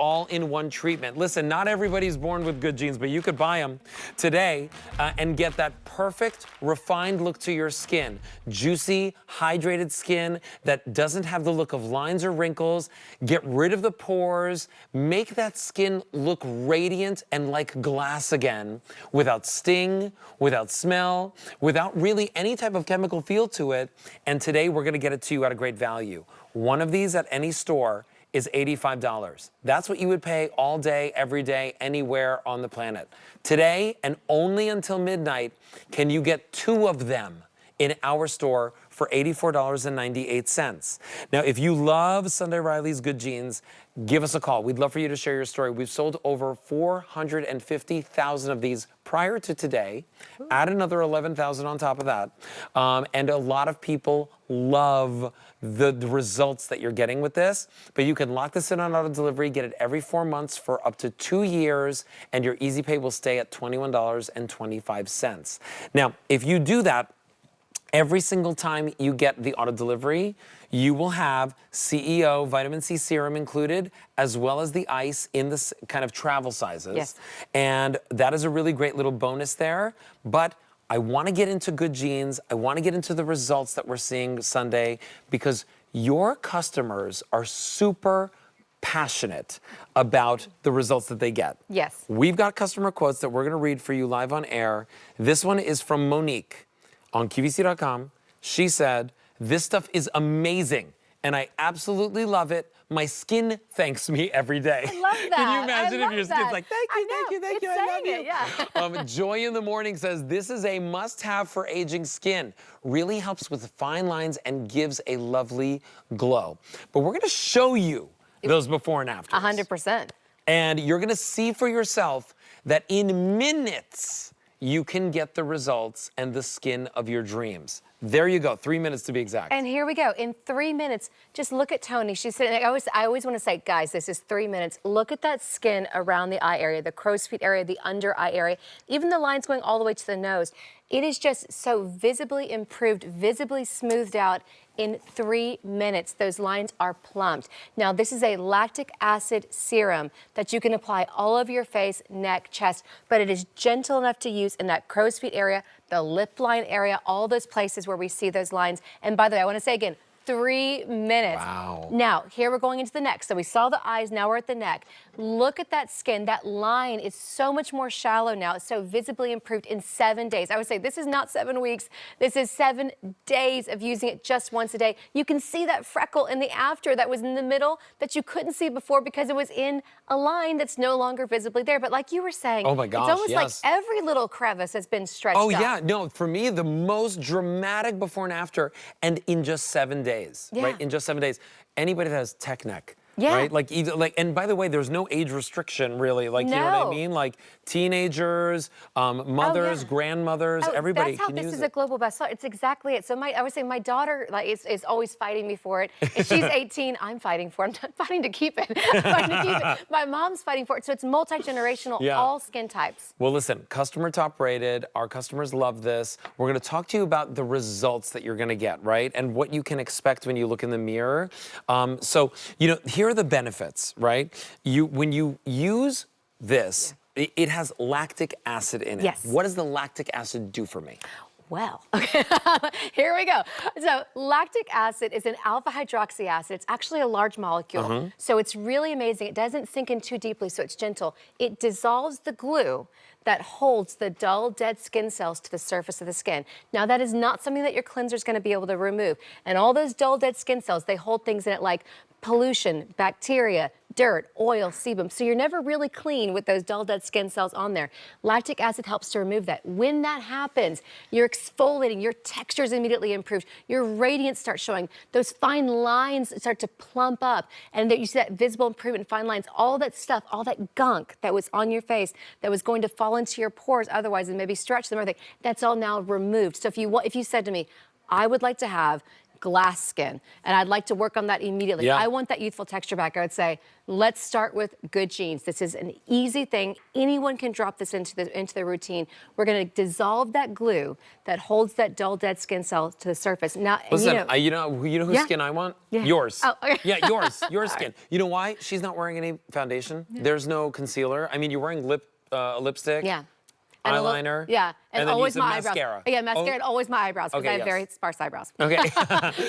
all-in-one treatment. Listen, not everybody's born with good genes, but you could buy them today and get that perfect, refined look to your skin. Juicy, hydrated skin that doesn't have the look of lines or wrinkles. Get rid of the pores. Make that skin look radiant and like glass again, without sting, without smell, without really any type of chemical feel to it. And today we're gonna get it to you at a great value. One of these at any store is $85. That's what you would pay all day, every day, anywhere on the planet. Today, and only until midnight, can you get 2 of them in our store for $84.98. Now, if you love Sunday Riley's Good Genes, give us a call. We'd love for you to share your story. We've sold over 450,000 of these prior to today. Add another 11,000 on top of that. And a lot of people love the results that you're getting with this. But you can lock this in on auto delivery, get it every 4 months for up to 2 years, and your easy pay will stay at $21.25. Now, if you do that, every single time you get the auto delivery, you will have C.E.O. vitamin C serum included, as well as the ice in this kind of travel sizes. Yes. And that is a really great little bonus there. But I want to get into Good Genes. I want to get into the results that we're seeing Sunday, because your customers are super passionate about the results that they get. Yes. We've got customer quotes that we're going to read for you live on air. This one is from Monique on QVC.com. She said, "This stuff is amazing, and I absolutely love it. My skin thanks me every day." I love that. Can you imagine if your skin's like, "Thank you, thank you, thank you, I love you." Yeah. Joy in the Morning says, "This is a must-have for aging skin. Really helps with fine lines and gives a lovely glow." But we're gonna show you those before and afters. 100%. And you're gonna see for yourself that in minutes, you can get the results and the skin of your dreams. There you go, 3 minutes to be exact. And here we go. In 3 minutes, just look at Tony. She's sitting. I always want to say, guys, this is 3 minutes. Look at that skin around the eye area, the crow's feet area, the under eye area, even the lines going all the way to the nose. It is just so visibly improved, visibly smoothed out. In 3 minutes, those lines are plumped. Now, this is a lactic acid serum that you can apply all over your face, neck, chest, but it is gentle enough to use in that crow's feet area, the lip line area, all those places where we see those lines. And by the way, I want to say again, 3 minutes. Wow. Now, here we're going into the neck. So we saw the eyes, now we're at the neck. Look at that skin. That line is so much more shallow now. It's so visibly improved in 7 days. I would say this is not 7 weeks. This is 7 days of using it just once a day. You can see that freckle in the after that was in the middle that you couldn't see before because it was in a line that's no longer visibly there. But like you were saying, oh my gosh, it's almost yes, like every little crevice has been stretched Oh up. yeah, no, for me, the most dramatic before and after, and in just 7 days. Yeah. Right? In just 7 days. Anybody that has tech neck, yeah, right? Like either and by the way, there's no age restriction really. Like you know what I mean? Like teenagers, mothers, grandmothers, everybody that's how can this use is it. a global bestseller. It's exactly it. So I would say my daughter is always fighting me for it. If she's 18, I'm fighting for it. I'm fighting to keep it. I'm fighting to keep it. My mom's fighting for it. So it's multi-generational, all skin types. Well, listen, customer top rated. Our customers love this. We're going to talk to you about the results that you're going to get, right? And what you can expect when you look in the mirror. So, you know, here are the benefits, right? When you use this, it has lactic acid in it. Yes. What does the lactic acid do for me? Well, okay, here we go. So lactic acid is an alpha hydroxy acid. It's actually a large molecule. So it's really amazing. It doesn't sink in too deeply, so it's gentle. It dissolves the glue that holds the dull, dead skin cells to the surface of the skin. Now, that is not something that your cleanser is going to be able to remove. And all those dull, dead skin cells, they hold things in it like pollution, bacteria, dirt, oil, sebum. So you're never really clean with those dull, dead skin cells on there. Lactic acid helps to remove that. When that happens, you're exfoliating, your texture is immediately improved, your radiance starts showing, those fine lines start to plump up, and you see that visible improvement in fine lines, all that stuff, all that gunk that was on your face that was going to fall into your pores otherwise and maybe stretch them or everything, that's all now removed. So if you said to me, I would like to have glass skin, and I'd like to work on that immediately. Yeah. I want that youthful texture back. I would say, let's start with Good Genes. This is an easy thing. Anyone can drop this into the routine. We're going to dissolve that glue that holds that dull, dead skin cell to the surface. Now, Listen, you know whose Yeah. skin I want? Yeah. Yours. Oh, okay. Yeah, yours. Your skin. You know why? She's not wearing any foundation. There's no concealer. I mean, you're wearing lipstick. Yeah. And eyeliner. And then always you said my mascara. eyebrows. Yeah, mascara and always my eyebrows because Okay, I have yes. very sparse eyebrows. Okay.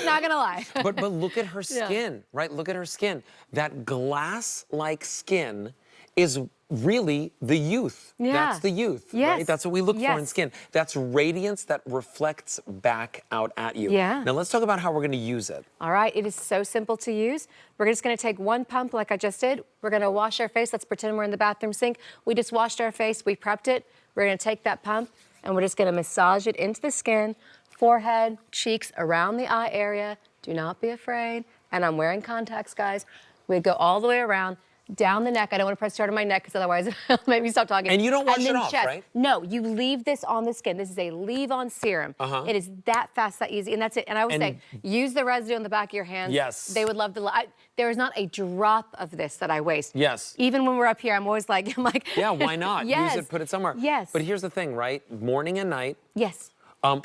Not gonna lie. but look at her skin, right? Look at her skin. That glass-like skin is really the youth. Yeah. That's the youth, Yes. right? That's what we look for in Yes. skin. That's radiance that reflects back out at you. Yeah. Now let's talk about how we're gonna use it. All right, it is so simple to use. We're just gonna take one pump like I just did. We're gonna wash our face. Let's pretend we're in the bathroom sink. We just washed our face, we prepped it. We're gonna take that pump and we're just gonna massage it into the skin, forehead, cheeks, around the eye area. Do not be afraid. And I'm wearing contacts, guys. We go all the way around, down the neck. I don't want to press start on my neck because otherwise it'll make me stop talking. And you don't wash it then off, chest. right? No, you leave this on the skin. This is a leave-on serum. It is that fast, that easy, and that's it. And I would say, use the residue on the back of your hands. Yes. They would love to. There is not a drop of this that I waste. Yes. Even when we're up here, I'm always like, Yeah, why not? Yes. Use it, put it somewhere. Yes. But here's the thing, right? Morning and night. Yes.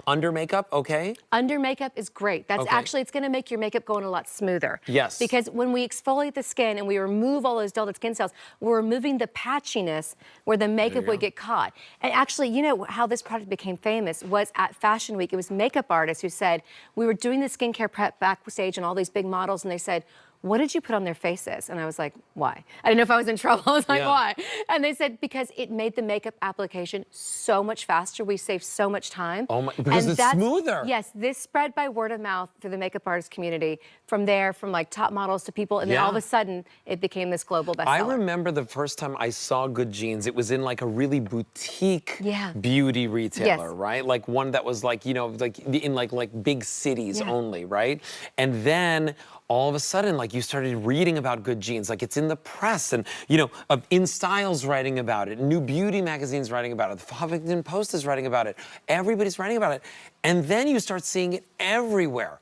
Under makeup, okay? Under makeup is great. That's Okay. actually, it's gonna make your makeup go in a lot smoother. Yes. Because when we exfoliate the skin and we remove all those dull dead skin cells, we're removing the patchiness where the makeup would get caught. And actually, you know how this product became famous was at Fashion Week. It was makeup artists who said, we were doing the skincare prep backstage and all these big models, and they said, what did you put on their faces? And I was like, why? I didn't know if I was in trouble. I was like, why? And they said, because it made the makeup application so much faster. We saved so much time. Oh my, because And it's that's- smoother. Yes, this spread by word of mouth through the makeup artist community. From there, from like top models to people, and then all of a sudden, it became this global bestseller. I remember the first time I saw Good Genes, it was in like a really boutique beauty retailer, right? Like one that was like, you know, like in like big cities only, right? And then all of a sudden, like you started reading about Good Genes, like it's in the press and, you know, In Style's writing about it, New Beauty Magazine's writing about it, the Huffington Post is writing about it, everybody's writing about it. And then you start seeing it everywhere.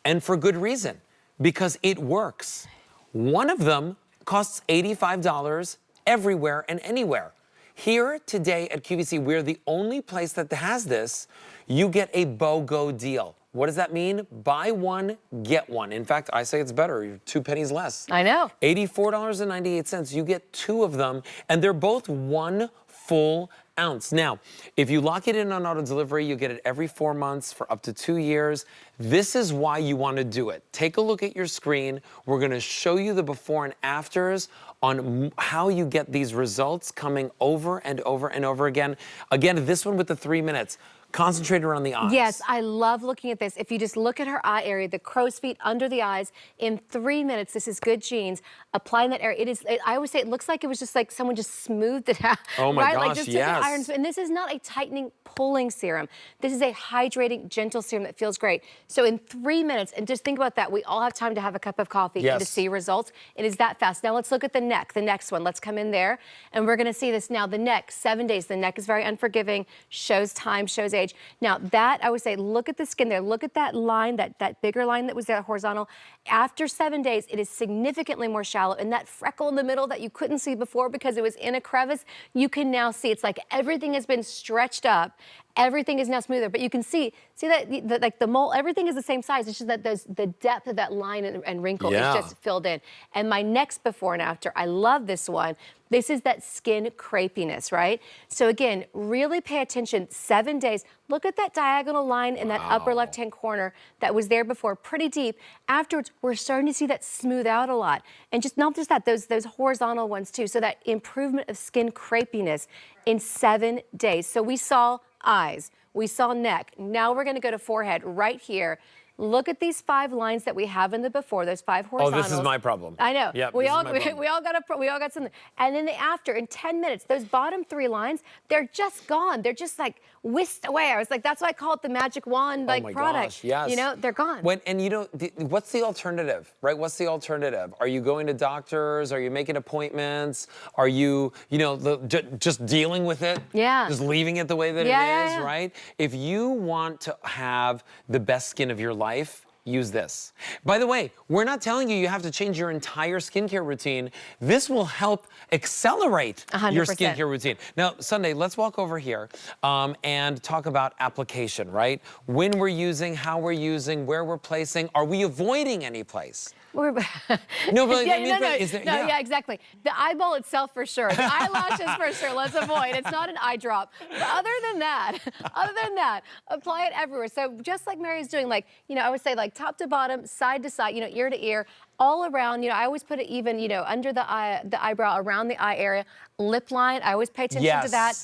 And for good reason, because it works. One of them costs $85 everywhere and anywhere. Here today at QVC, we're the only place that has this. You get a BOGO deal. What does that mean? Buy one, get one. In fact, I say it's better. You're 2 pennies less. I know. $84.98. You get 2 of them, and they're both 1 full ounce. Now, if you lock it in on auto delivery, you get it every 4 months for up to 2 years. This is why you want to do it. Take a look at your screen. We're going to show you the before and afters on how you get these results coming over and over and over again. Again, this one with the 3 minutes. Concentrated around the eyes. Yes, I love looking at this. If you just look at her eye area, the crow's feet under the eyes, in 3 minutes, this is Good Genes. Applying that area, I always say it looks like it was just like someone just smoothed it out. Oh my right? gosh, Like just took an iron, and this is not a tightening, pulling serum. This is a hydrating, gentle serum that feels great. So in 3 minutes, and just think about that, we all have time to have a cup of coffee and to see results. It is that fast. Now let's look at the neck, the next one. Let's come in there, and we're gonna see this now. The neck, 7 days. The neck is very unforgiving, shows time, shows age. Now that, I would say, look at the skin there. Look at that line, that bigger line that was there, horizontal. After 7 days, it is significantly more shallow. And that freckle in the middle that you couldn't see before because it was in a crevice, you can now see. It's like everything has been stretched up. Everything is now smoother, but you can see that like the mole, everything is the same size. It's just that the depth of that line and wrinkle is just filled in. And my next before and after, I love this one. This is that skin crepiness, right? So again, really pay attention. 7 days. Look at that diagonal line in that upper left-hand corner that was there before, pretty deep. Afterwards, we're starting to see that smooth out a lot. And just not just that, those horizontal ones too. So that improvement of skin crepiness in 7 days. So we saw eyes, we saw neck. Now we're gonna go to forehead right here. Look at these 5 lines that we have in the before, those 5 horizontals. Oh, this is my problem. I know. Yep, we all got something. And then the after, in 10 minutes, those bottom 3 lines, they're just gone. They're just like whisked away. I was like, that's why I call it the magic wand like product. Gosh, yes. You know, they're gone. And you know, what's the alternative, right? What's the alternative? Are you going to doctors? Are you making appointments? Are you, you know, just dealing with it? Yeah. Just leaving it the way that it is, right? If you want to have the best skin of your life, use this. By the way, we're not telling you have to change your entire skincare routine. This will help accelerate 100%. your skincare routine. Now, Sunday, let's walk over here and talk about application, right? When we're using, how we're using, where we're placing. Are we avoiding any place? No, but yeah, I mean, is there, yeah, exactly. The eyeball itself for sure. The eyelashes for sure. Let's avoid. It's not an eye drop. But other than that, apply it everywhere. So just like Mary's doing, like, you know, I would say like top to bottom, side to side, you know, ear to ear, all around. You know, I always put it even, you know, under the eye, the eyebrow, around the eye area, lip line. I always pay attention to that.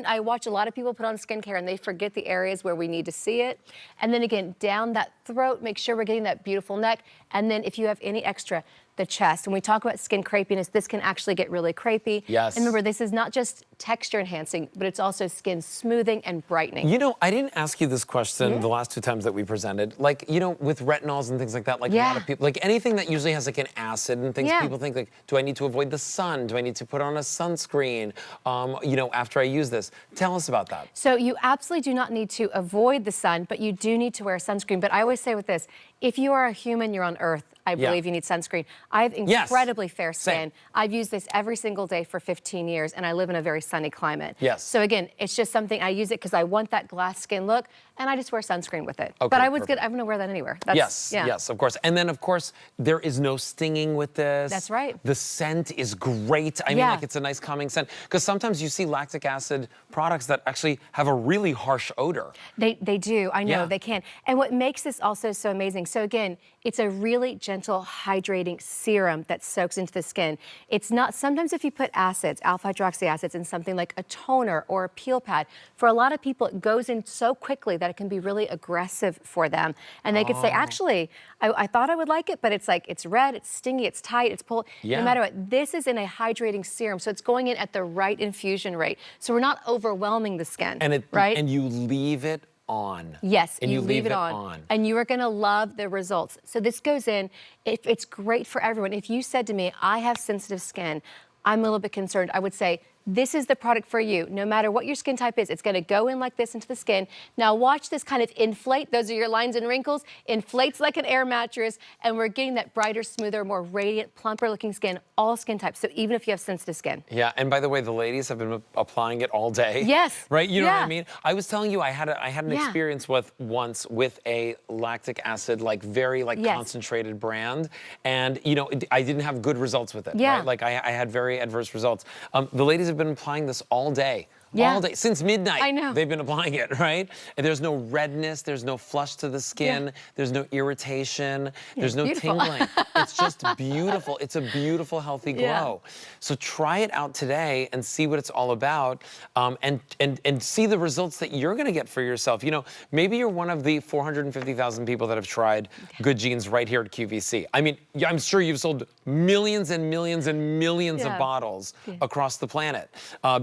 I watch a lot of people put on skincare and they forget the areas where we need to see it. And then again, down that throat, make sure we're getting that beautiful neck. And then if you have any extra, the chest. When we talk about skin crepiness, this can actually get really crepey. Yes. And remember, this is not just texture enhancing, but it's also skin smoothing and brightening. You know, I didn't ask you this question the last 2 times that we presented. Like, you know, with retinols and things like that, like a lot of people, like anything that usually has like an acid and things, people think like, do I need to avoid the sun? Do I need to put on a sunscreen, you know, after I use this? Tell us about that. So you absolutely do not need to avoid the sun, but you do need to wear sunscreen. But I always say with this, if you are a human, you're on Earth, I believe you need sunscreen. I have incredibly fair skin. I've used this every single day for 15 years, and I live in a very sunny climate. So again, it's just something, I use it because I want that glass skin look, and I just wear sunscreen with it. Okay, but I'm gonna wear that anywhere. Yes, of course. And then, of course, there is no stinging with this. That's right. The scent is great. I mean, like, it's a nice calming scent. Because sometimes you see lactic acid products that actually have a really harsh odor. They do, I know, they can. And what makes this also so amazing, so again, it's a really gentle, hydrating serum that soaks into the skin. It's not, sometimes if you put acids, alpha hydroxy acids, in something like a toner or a peel pad, for a lot of people, it goes in so quickly that it can be really aggressive for them. And they could say, actually, I thought I would like it, but it's like, it's red, it's stingy, it's tight, it's pulled. No matter what, this is in a hydrating serum, so it's going in at the right infusion rate. So we're not overwhelming the skin, right? And you leave it on. Yes, and you leave it on. And you are gonna love the results. So this goes in, it's great for everyone. If you said to me, I have sensitive skin, I'm a little bit concerned, I would say, this is the product for you. No matter what your skin type is, it's gonna go in like this into the skin. Now watch this kind of inflate, those are your lines and wrinkles, inflates like an air mattress, and we're getting that brighter, smoother, more radiant, plumper looking skin, all skin types, so even if you have sensitive skin. Yeah, and by the way, the ladies have been applying it all day. Yes. Right, you know what I mean? I was telling you, I had an experience once with a lactic acid, like very concentrated brand, and you know, I didn't have good results with it, right? Like I had very adverse results. The ladies have been applying this all day. All day, since midnight. I know. They've been applying it, right? And there's no redness, there's no flush to the skin, there's no irritation, there's no tingling. It's just beautiful. It's a beautiful, healthy glow. So try it out today and see what it's all about, and see the results that you're gonna get for yourself. You know, maybe you're one of the 450,000 people that have tried Good Genes right here at QVC. I mean, I'm sure you've sold millions and millions and millions of bottles across the planet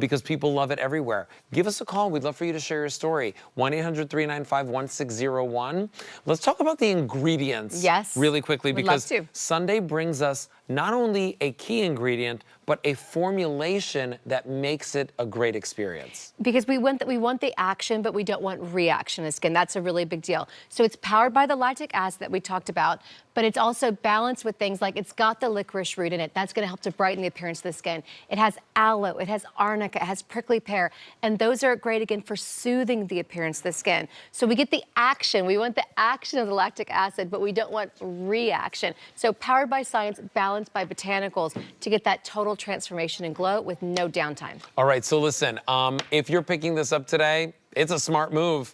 because people love it everywhere. Give us a call. We'd love for you to share your story. 1-800-395-1601. Let's talk about the ingredients really quickly, because Sunday brings us not only a key ingredient, but a formulation that makes it a great experience. Because we want the action, but we don't want reaction in the skin. That's a really big deal. So it's powered by the lactic acid that we talked about, but it's also balanced with things like, it's got the licorice root in it. That's gonna help to brighten the appearance of the skin. It has aloe, it has arnica, it has prickly pear, and those are great again for soothing the appearance of the skin. So we get the action. We want the action of the lactic acid, but we don't want reaction. So powered by science, balanced by botanicals to get that total transformation and glow with no downtime. All right, so listen, if you're picking this up today, it's a smart move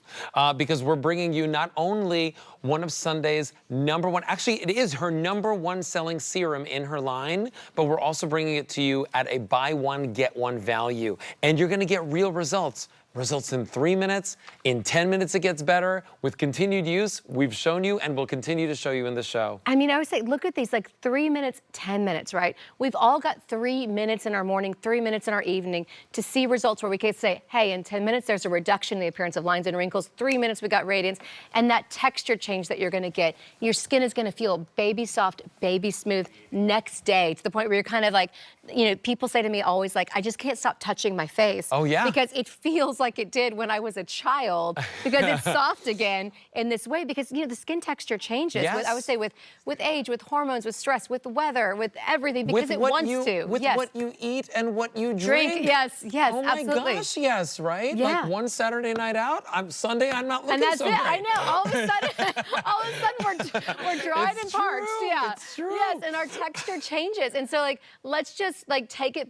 because we're bringing you not only one of Sunday's #1, actually it is her #1 selling serum in her line, but we're also bringing it to you at a buy one, get one value. And you're gonna get real results. Results in 3 minutes, in 10 minutes it gets better. With continued use, we've shown you and will continue to show you in the show. I mean, I would say, look at these, like 3 minutes, 10 minutes, right? We've all got 3 minutes in our morning, 3 minutes in our evening to see results where we can say, hey, in 10 minutes, there's a reduction in the appearance of lines and wrinkles. 3 minutes, we got radiance. And that texture change that you're gonna get, your skin is gonna feel baby soft, baby smooth next day, to the point where you're kind of like, you know, people say to me always like, I just can't stop touching my face. Oh yeah. Because it feels like it did when I was a child because it's soft again in this way because, you know, the skin texture changes. Yes. With, I would say with age, with hormones, with stress, with the weather, with everything because with it what wants you, to. With yes. what you eat and what you drink. Yes, yes, oh my absolutely. gosh, yes, right? Yeah. Like one Saturday night out, Sunday I'm not looking And that's so it. great. I know. All of a sudden, we're dried It's and parched. true, Yeah. it's true. Yes, and our texture changes. And so, like, let's just like take it